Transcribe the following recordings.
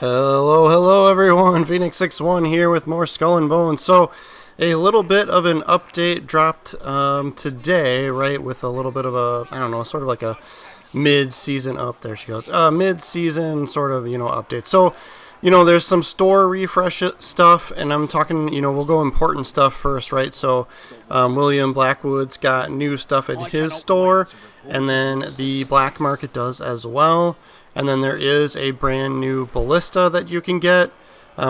Hello everyone, Phoenix61 here with more Skull and Bones. So, a little bit of an update dropped today, right, with a little bit of a, I don't know, sort of like a mid-season there she goes, mid-season sort of, update. So, there's some store refresh stuff, and I'm talking, we'll go important stuff first, right? So, William Blackwood's got new stuff at his store, and then the black market does as well. And then there is a brand new Ballista that you can get.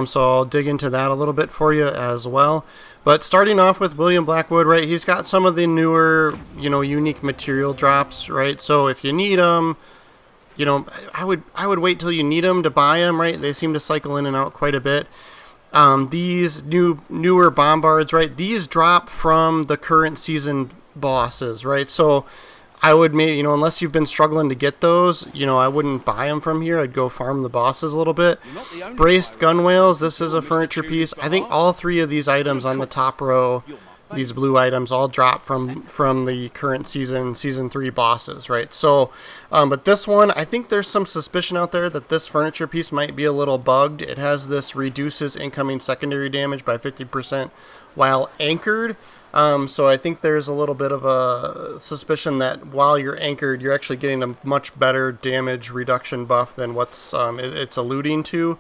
So I'll dig into that a little bit for you as well. But starting off with William Blackwood, right, he's got some of the newer, unique material drops, right? So if you need them, I would wait till you need them to buy them, right? They seem to cycle in and out quite a bit. These newer bombards, right, these drop from the current season bosses, right? So I would maybe, unless you've been struggling to get those, I wouldn't buy them from here. I'd go farm the bosses a little bit. Braced gun whales, this is a furniture piece. I think all three of these items on the top row, these blue items, all drop from the current season 3 bosses, right? So, but this one, I think there's some suspicion out there that this furniture piece might be a little bugged. It has this reduces incoming secondary damage by 50% while anchored. So I think there's a little bit of a suspicion that while you're anchored, you're actually getting a much better damage reduction buff than what's it's alluding to.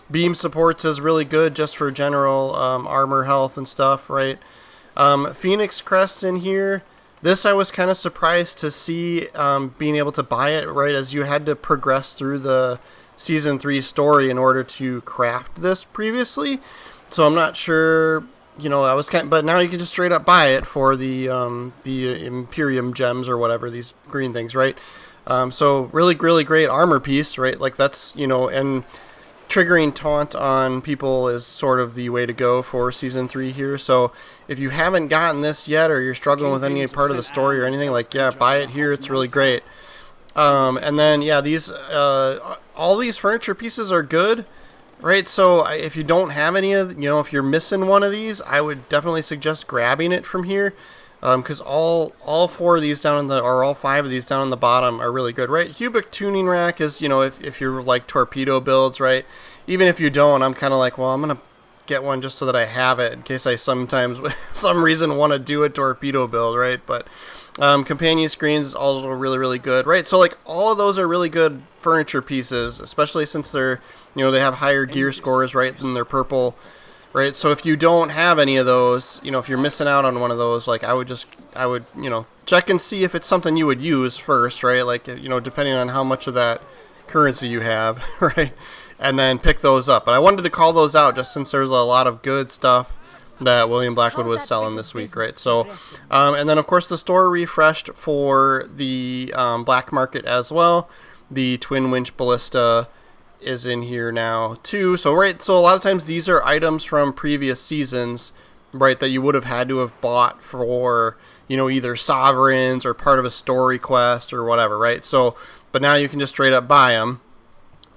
Beam supports is really good just for general armor health and stuff, right? Phoenix Crest in here. This I was kind of surprised to see being able to buy it, right, as you had to progress through the Season 3 story in order to craft this previously. So I'm not sure... but now you can just straight up buy it for the Imperium gems or whatever, these green things, right? So really great armor piece, right? Like that's, and triggering taunt on people is sort of the way to go for Season 3 here. So if you haven't gotten this yet, or you're struggling with any part of the story or anything, like, yeah, buy it here. It's really great. And then, yeah, these, all these furniture pieces are good. Right, so if you don't have any of, if you're missing one of these, I would definitely suggest grabbing it from here, because all 4 of these down or all 5 of these down on the bottom are really good, right? Cubic tuning rack is, if you're like torpedo builds, right? Even if you don't, I'm kind of like, well, I'm gonna get one just so that I have it in case I sometimes, some reason, want to do a torpedo build, right? But companion screens is also really good, right? So like all of those are really good furniture pieces, especially since they're, they have higher gear scores, right, than their purple, right? So if you don't have any of those, if you're missing out on one of those, like I would check and see if it's something you would use first, right? Like, depending on how much of that currency you have, right? And then pick those up. But I wanted to call those out just since there's a lot of good stuff that William Blackwood was selling this week, right? So, and then of course the store refreshed for the black market as well. The Twin Winch Ballista is in here now too. So, right, so a lot of times these are items from previous seasons, right, that you would have had to have bought for, either sovereigns or part of a story quest or whatever, right? So, but now you can just straight up buy them.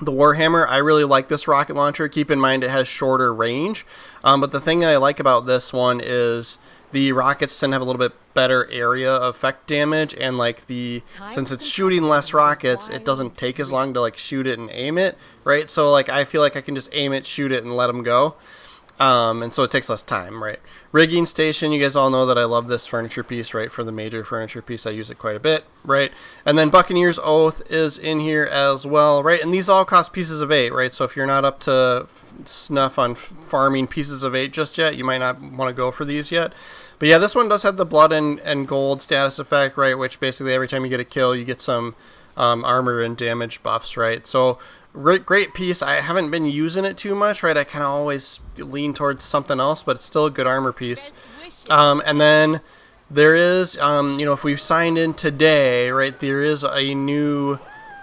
The Warhammer, I really like this rocket launcher. Keep in mind it has shorter range. But the thing that I like about this one is the rockets tend to have a little bit better area effect damage. And like since it's shooting less rockets, it doesn't take as long to like shoot it and aim it, right? So like I feel like I can just aim it, shoot it, and let them go. And so it takes less time, right? Rigging station, you guys all know that I love this furniture piece, right? For the major furniture piece, I use it quite a bit, right? And then Buccaneer's Oath is in here as well, right? And these all cost pieces of 8, right? So if you're not up to snuff on farming pieces of 8 just yet, you might not want to go for these yet. But yeah, this one does have the blood and gold status effect, right? Which basically every time you get a kill, you get some armor and damage buffs, right? So great piece. I haven't been using it too much, right? I kind of always lean towards something else, but it's still a good armor piece. And then there is, if we've signed in today, right, there is a new,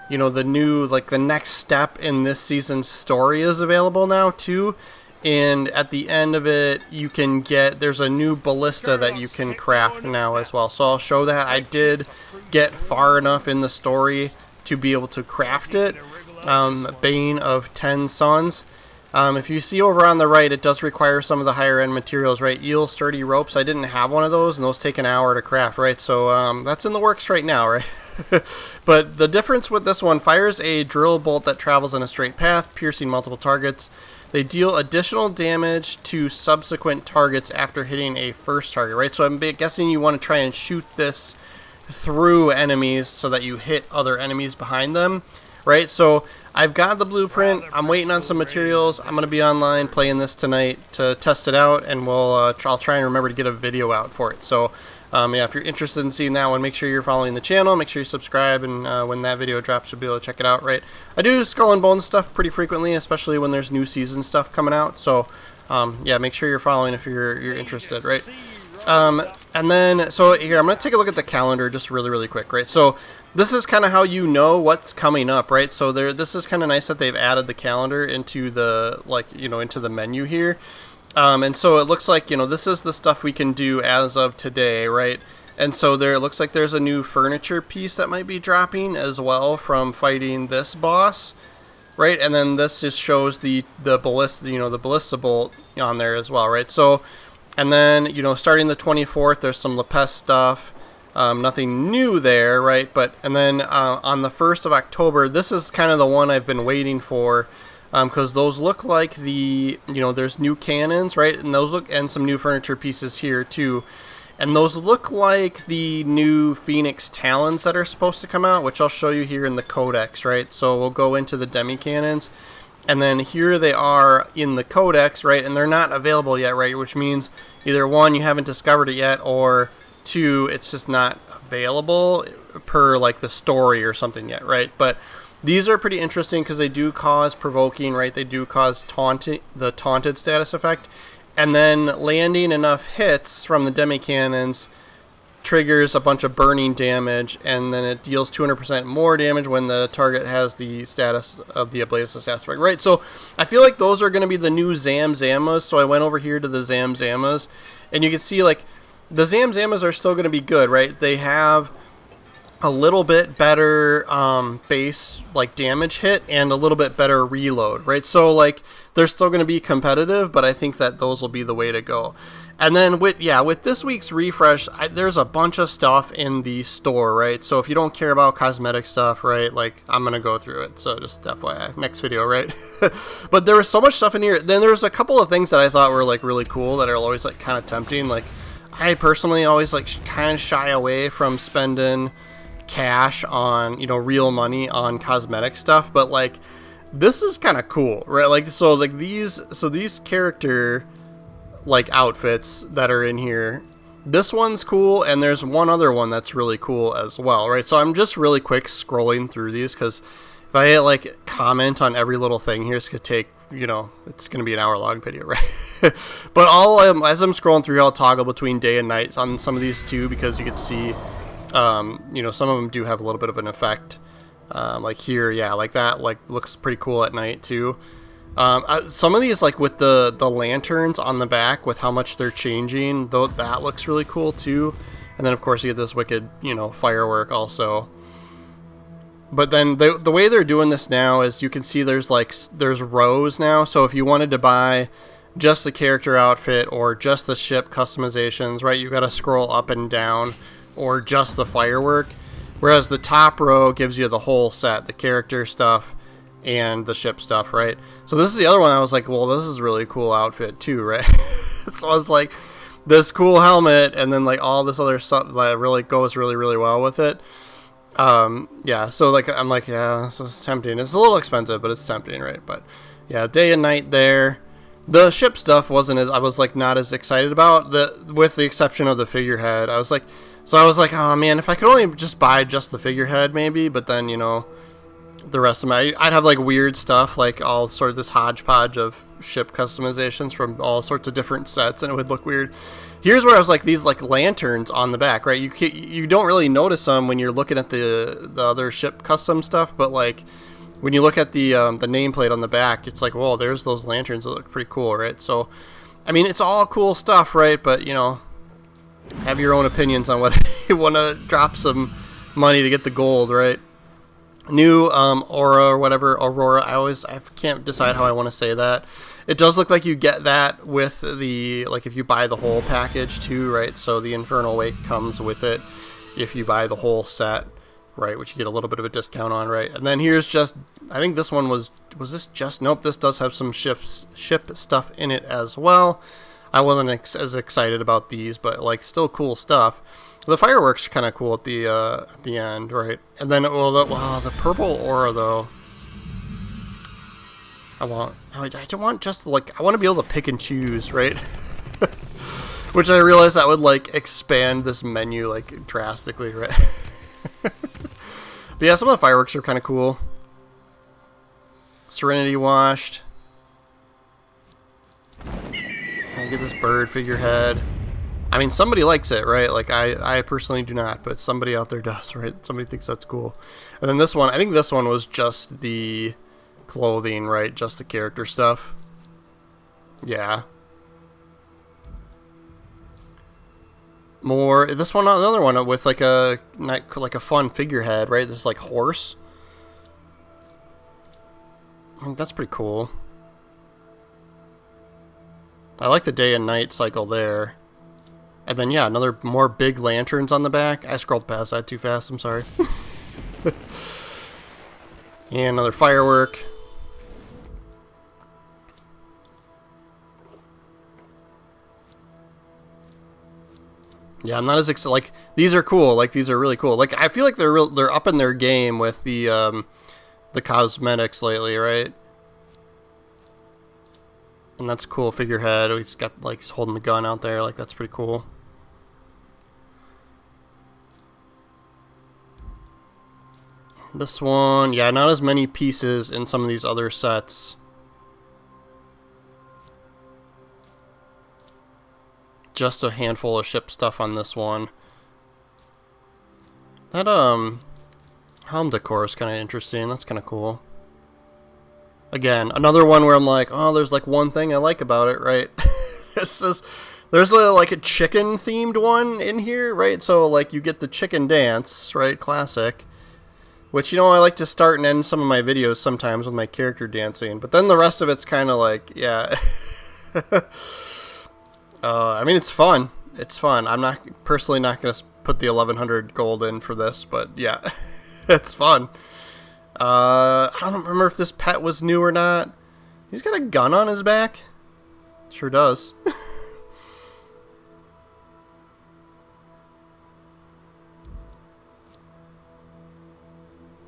the next step in this season's story is available now too. And at the end of it, you can there's a new ballista that you can craft now as well. So I'll show that. I did get far enough in the story to be able to craft it. Bane of 10 Suns. If you see over on the right, it does require some of the higher end materials, right? Eel sturdy ropes. I didn't have one of those, and those take an hour to craft, right? So that's in the works right now, right? But the difference with this one, fires a drill bolt that travels in a straight path, piercing multiple targets. They deal additional damage to subsequent targets after hitting a first target, right? So I'm guessing you want to try and shoot this through enemies so that you hit other enemies behind them, right? So I've got the blueprint. I'm waiting on some materials. I'm going to be online playing this tonight to test it out, and I'll try and remember to get a video out for it. So yeah, if you're interested in seeing that one, make sure you're following the channel. Make sure you subscribe, and when that video drops, you'll be able to check it out, right? I do Skull and Bones stuff pretty frequently, especially when there's new season stuff coming out. So yeah, make sure you're following if you're interested, right? And then, so here, I'm going to take a look at the calendar just really quick, right? So this is kind of how you know what's coming up, right? So this is kind of nice that they've added the calendar into the, like, you know, into the menu here. And so it looks like, you know, this is the stuff we can do as of today, right? And so it looks like there's a new furniture piece that might be dropping as well from fighting this boss, right? And then this just shows the ballista, you know, the ballista bolt on there as well, right? So, and then, you know, starting the 24th, there's some Lepest stuff. Nothing new there, right? And then on the 1st of October, this is kind of the one I've been waiting for, because those look like you know, there's new cannons, right? And those and some new furniture pieces here too. And those look like the new Phoenix Talons that are supposed to come out, which I'll show you here in the Codex, right? So we'll go into the demi cannons. And then here they are in the Codex, right? And they're not available yet, right? Which means either one, you haven't discovered it yet, or two, it's just not available per like the story or something yet, right? But these are pretty interesting because they do cause provoking, right? They do cause the taunted status effect. And then landing enough hits from the demi cannons triggers a bunch of burning damage, and then it deals 200% more damage when the target has the status of the Ballista status, right? So I feel like those are going to be the new Zamzamas. So I went over here to the Zamzamas, and you can see like the Zamzamas are still going to be good, right? They have a little bit better base like damage hit and a little bit better reload, right? So like they're still going to be competitive, but I think that those will be the way to go. And then with this week's refresh, there's a bunch of stuff in the store, right? So if you don't care about cosmetic stuff, right, like I'm going to go through it. So just FYI, next video, right? But there was so much stuff in here. Then there's a couple of things that I thought were like really cool that are always like kind of tempting. Like I personally always like kind of shy away from spending cash on, you know, real money on cosmetic stuff, but like this is kind of cool, right? Like so like these character like outfits that are in here, this one's cool, and there's one other one that's really cool as well, right? So I'm just really quick scrolling through these because if I like comment on every little thing here, it's gonna take, you know, it's gonna be an hour-long video, right? But as I'm scrolling through, I'll toggle between day and night on some of these too, because you can see, you know, some of them do have a little bit of an effect. Like here, yeah, like that, like looks pretty cool at night too. Some of these, like with the lanterns on the back with how much they're changing, though, that looks really cool too. And then of course you get this wicked, you know, firework also. But then the way they're doing this now is you can see there's rows now. So if you wanted to buy just the character outfit or just the ship customizations, right, you got to scroll up and down, or just the firework. Whereas the top row gives you the whole set, the character stuff and the ship stuff, right? So this is the other one I was like, well, this is a really cool outfit too, right? So it's like this cool helmet and then like all this other stuff that really goes really well with it. Yeah, so like I'm like, yeah, this is tempting. It's a little expensive, but it's tempting, right? But yeah, day and night there. The ship stuff wasn't as, I was like not as excited about, with the exception of the figurehead. I was like, oh man, if I could only just buy just the figurehead maybe, but then, you know, the rest of I'd have like weird stuff, like all sort of this hodgepodge of ship customizations from all sorts of different sets, and it would look weird. Here's where I was like, these like lanterns on the back, right? You don't really notice them when you're looking at the other ship custom stuff, but like when you look at the nameplate on the back, it's like, whoa, there's those lanterns that look pretty cool, right? So, I mean, it's all cool stuff, right? But, you know, have your own opinions on whether you want to drop some money to get the gold, right? New Aura or whatever, Aurora, I can't decide how I want to say that. It does look like you get that with the, like if you buy the whole package too, right? So the Infernal Wake comes with it if you buy the whole set. right, which you get a little bit of a discount on, right? And then here's just, I think this one was this just, nope, this does have some ship stuff in it as well. I wasn't as excited about these, but like still cool stuff. The fireworks are kind of cool at the end, right? And then, well, wow, the purple aura though. I don't want just like, I want to be able to pick and choose, right? Which I realized that would like expand this menu like drastically, right? But yeah, some of the fireworks are kind of cool. Serenity washed. I get this bird figurehead. I mean, somebody likes it, right? Like, I personally do not, but somebody out there does, right? Somebody thinks that's cool. And then this one, I think this one was just the clothing, right? Just the character stuff. Yeah. More, this one, another one with like a fun figurehead, right? This like horse. I think that's pretty cool. I like the day and night cycle there. And then, yeah, another more big lanterns on the back. I scrolled past that too fast, I'm sorry. And another firework. Yeah, I'm not as excited. Like, these are cool. Like, these are really cool. Like, I feel like they're up in their game with the cosmetics lately, right? And that's a cool figurehead. He's got, like, he's holding the gun out there. Like, that's pretty cool. This one, yeah, not as many pieces in some of these other sets. Just a handful of ship stuff on this one. That, helm decor is kind of interesting. That's kind of cool. Again, another one where I'm like, oh, there's like one thing I like about it, right? There's like a chicken themed one in here, right? So like you get the chicken dance, right? Classic. Which, you know, I like to start and end some of my videos sometimes with my character dancing. But then the rest of it's kind of like, yeah. I mean, it's fun. It's fun. I'm not personally not going to put the 1100 gold in for this, but yeah, it's fun. I don't remember if this pet was new or not. He's got a gun on his back. Sure does.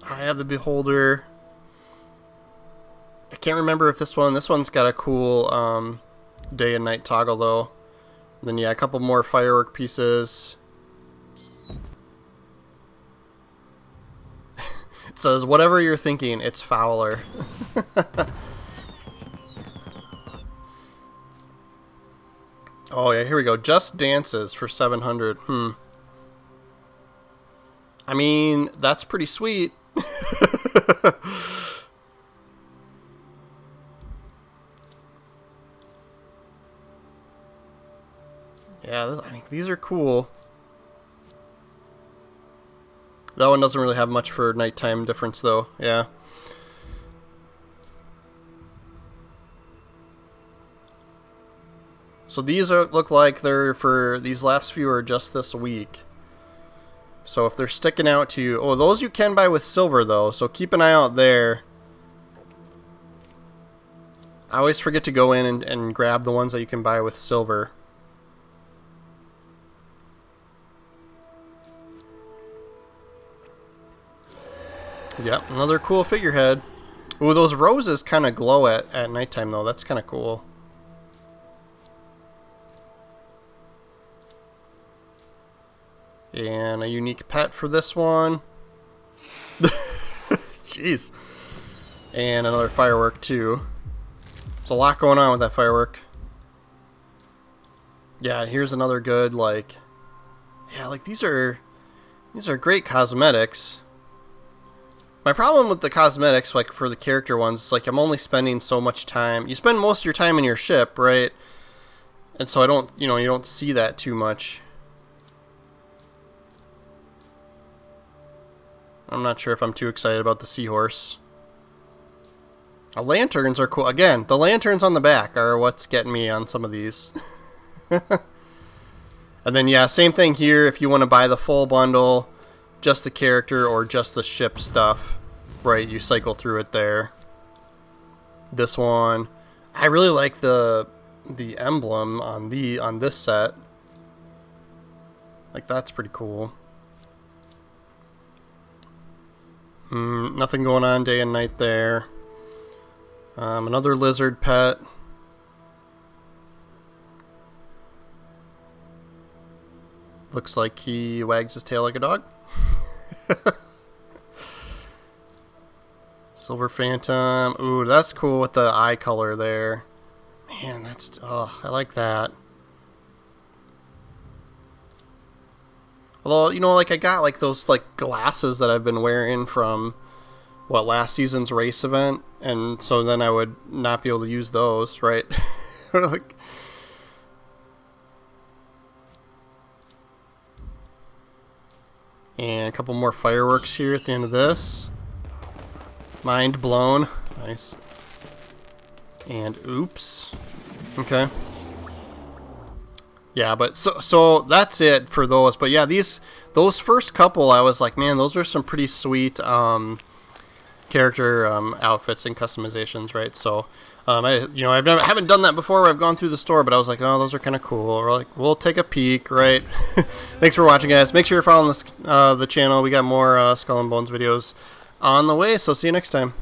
I have the Beholder. I can't remember if this one's got a cool day and night toggle though. And then yeah, a couple more firework pieces. It says, whatever you're thinking, it's Fowler. Oh yeah, here we go. Just Dances for 700. I mean, that's pretty sweet. Yeah, I mean, these are cool. That one doesn't really have much for nighttime difference, though. Yeah. So these look like they're for these last few are just this week. So if they're sticking out to you, oh, those you can buy with silver though. So keep an eye out there. I always forget to go in and grab the ones that you can buy with silver. Yep, another cool figurehead. Ooh, those roses kind of glow at nighttime though. That's kind of cool. And a unique pet for this one. Jeez. And another firework too. There's a lot going on with that firework. Yeah, here's another good, like, yeah, like these are great cosmetics. My problem with the cosmetics, like for the character ones, is like I'm only spending so much time. You spend most of your time in your ship, right? And so I don't, you know, you don't see that too much. I'm not sure if I'm too excited about the seahorse. The lanterns are cool. Again, the lanterns on the back are what's getting me on some of these. And then, yeah, same thing here. If you want to buy the full bundle, just the character or just the ship stuff, right? You cycle through it there. This one, I really like the emblem on this set. Like, that's pretty cool. Nothing going on day and night there. Another lizard pet. Looks like he wags his tail like a dog. Silver Phantom. Ooh, that's cool with the eye color there. Man, that's... oh, I like that. Although, you know, like, I got, like, those, like, glasses that I've been wearing from, what, last season's race event, and so then I would not be able to use those, right? Like... and a couple more fireworks here at the end of this. Mind blown. Nice. And oops. Okay. Yeah, but so that's it for those. But yeah, those first couple, I was like, man, those are some pretty sweet character outfits and customizations, right? So I haven't done that before where I've gone through the store, but I was like, oh, those are kind of cool. Or like, we'll take a peek, right? Thanks for watching, guys. Make sure you're following the channel. We got more Skull and Bones videos on the way, so see you next time.